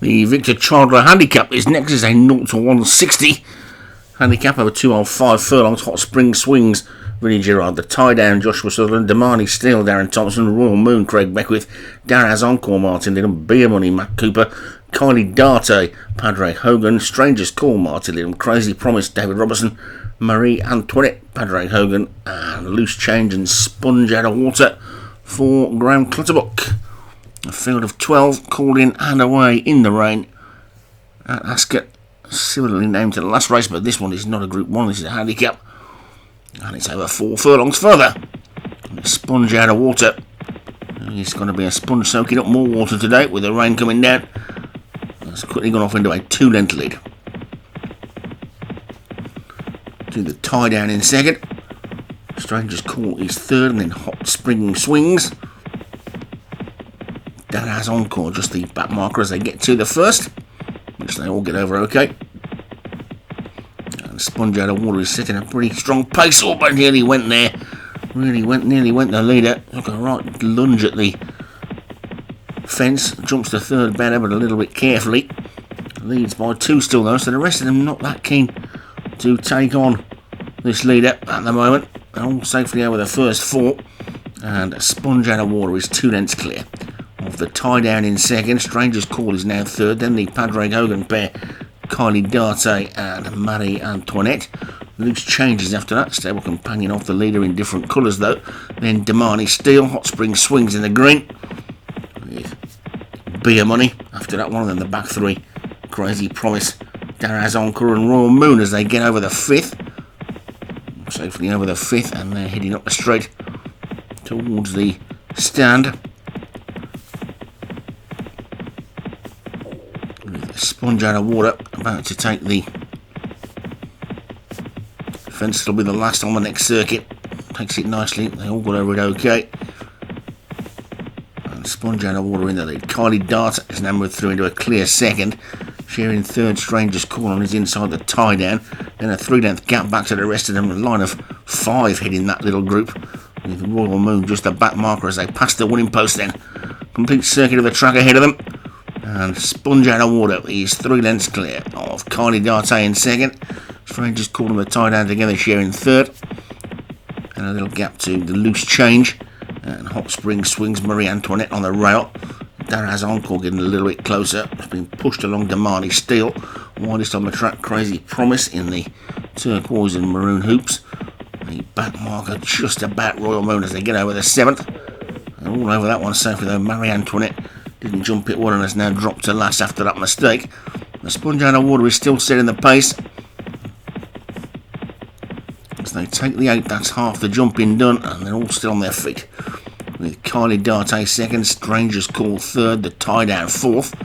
The Victor Chandler handicap is next. Is a 0 to 160 handicap over 2.5 furlongs. Hot Spring Swings, Vinnie Gerard, the tie down, Joshua Sutherland, Damani Steele, Darren Thompson, Royal Moon, Craig Beckwith, Daraz Encore, Martin Lidham, Beer Money, Matt Cooper, Kylie Darte, Padre Hogan, Strangers Call, Martin Lidham, Crazy Promise, David Robertson, Marie Antoinette, Padre Hogan, and Loose Change and Sponge Out of Water for Graham Clutterbuck. A field of 12 called in and away in the rain at Ascot, similarly named to the last race, but this one is not a Group 1, this is a handicap, and it's over 4 furlongs further. Sponge Out of Water. It's going to be a sponge soaking up more water today with the rain coming down. It's quickly gone off into a 2-length lead. To the tie down in second. Stranger's Call is third, and then Hot Spring Swings. That has Encore, just the back marker as they get to the first, which they all get over okay. And Sponge Out of Water is setting a pretty strong pace. Oh, but nearly went there. Nearly went the leader. Took a right lunge at the fence. Jumps to third better, but a little bit carefully. Leads by 2 still though, so the rest of them not that keen to take on this leader at the moment. They're all safely over the first 4. And Sponge Out of Water is 2 lengths clear of the tie down in second. Stranger's Call is now third. Then the Padre Hogan pair, Kylie Darte and Marie Antoinette. Loose Changes after that. Stable companion off the leader in different colours though. Then Damani Steele, Hot Spring Swings in the green. With Beer Money after that one. And then the back 3, Crazy Promise, Daraz Encore and Royal Moon as they get over the 5th. Safely over the 5th, and they're heading up the straight towards the stand. With Sponge Out of Water about to take the fence. It'll be the last on the next circuit. Takes it nicely. They all got over it okay. And Sponge Out of Water in the lead. Kylie Dart has now moved through into a clear second. Sharing third, Stranger's Call on his inside the tie down. Then a 3-length gap back to the rest of them. A line of 5 heading that little group. With Royal Moon just the back marker as they pass the winning post then. Complete circuit of the track ahead of them. And Sponge Out of Water is 3 lengths clear of Kylie Darte in second. Stranger's Call on the tie down together, sharing third. And a little gap to the Loose Change. And Hot Spring Swings, Marie Antoinette on the rail. Daraz Encore getting a little bit closer. It's been pushed along Damani Steele. Widest on the track, Crazy Promise in the turquoise and maroon hoops. The back marker just about Royal Moon as they get over the 7th. And all over that one safely though. Marie Antoinette didn't jump it well and has now dropped to last after that mistake. The Sponge Out of Water is still setting the pace. As they take the 8th, that's half the jumping done, and they're all still on their feet. With Kylie Darte second, Stranger's Call third, the tie down 4th.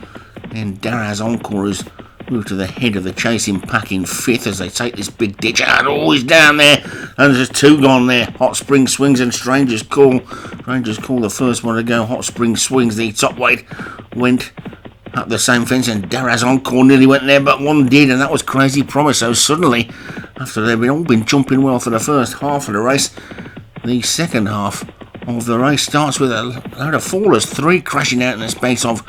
Then Daraz Encore has moved to the head of the chasing pack in 5th as they take this big ditch. And he's down there, and there's 2 gone there. Hot Spring Swings and Stranger's Call. Stranger's Call the first one to go. Hot Spring Swings, the top weight, went up the same fence, and Daraz Encore nearly went there, but one did, and that was Crazy Promise. So suddenly, after they've all been jumping well for the first half of the race, the second half of the race starts with a load of fallers, 3 crashing out in the space of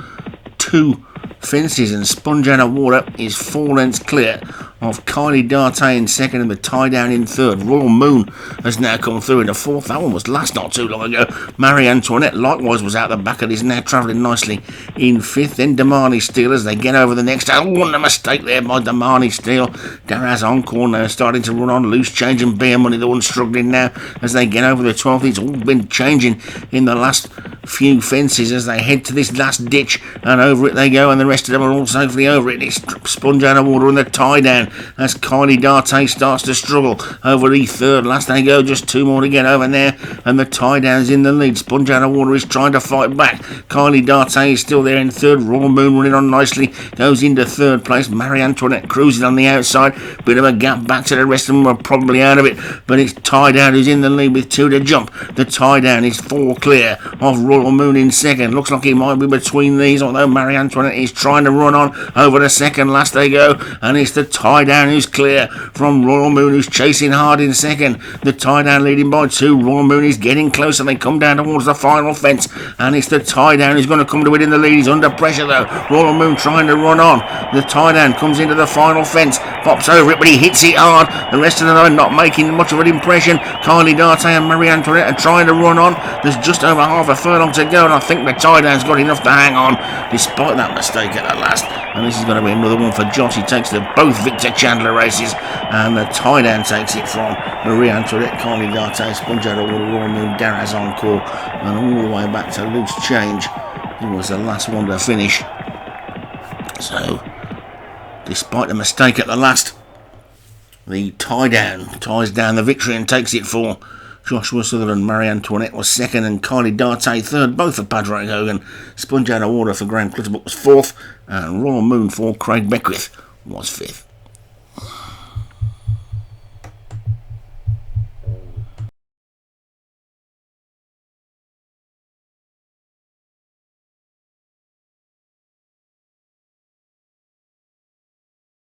2 fences, and Sponge Out of Water is 4 lengths clear of Kylie Darte in second and the tie down in third. Royal Moon has now come through in the 4th. That one was last not too long ago. Marie Antoinette likewise was out the back of this, now travelling nicely in 5th. Then Damani Steele as they get over the next. Oh, what a mistake there by Damani Steele. Daraz Encore now starting to run on. Loose Change and Beer Money, the one struggling now as they get over the 12th. It's all been changing in the last few fences as they head to this last ditch, and over it they go, and the rest of them are all safely over it. It's Sponge Out of Water and the tie down as Kylie Darte starts to struggle over the 3rd. Last they go, just 2 more to get over there, and the tie down's in the lead. Sponge Out of Water is trying to fight back. Kylie Darte is still there in 3rd. Royal Moon running on nicely, goes into 3rd place. Marie Antoinette cruising on the outside, bit of a gap back to the rest of them are probably out of it, but it's tie down who's in the lead with 2 to jump. The tie down is 4 clear of Royal Moon in second. Looks like he might be between these, although Marie Antoinette is trying to run on over the second. Last they go, and it's the tie tie down who's clear from Royal Moon, who's chasing hard in second. The tie down leading by 2. Royal Moon is getting closer. They come down towards the final fence, and it's the tie down who's going to come to it in the lead. He's under pressure though. Royal Moon trying to run on. The tie down comes into the final fence, pops over it, but he hits it hard. The rest of them are not making much of an impression. Kylie Darte and Marie Antoinette are trying to run on. There's just over half a furlong to go, and I think the tie down's got enough to hang on despite that mistake at the last. And this is going to be another one for Josh. He takes the both Victor Chandler races, and the tie down takes it from Marie Antoinette, Kylie Darte, Sponge Out of Water, Royal Moon, Daraz Encore, and all the way back to Loose Change. He was the last one to finish. So, despite the mistake at the last, the tie down ties down the victory and takes it for Joshua Sutherland. Marie Antoinette was second, and Kylie Darte third, both for Padraig Hogan. Sponge Out of Water for Graham Clutterbuck was fourth, and Royal Moon for Craig Beckwith was fifth.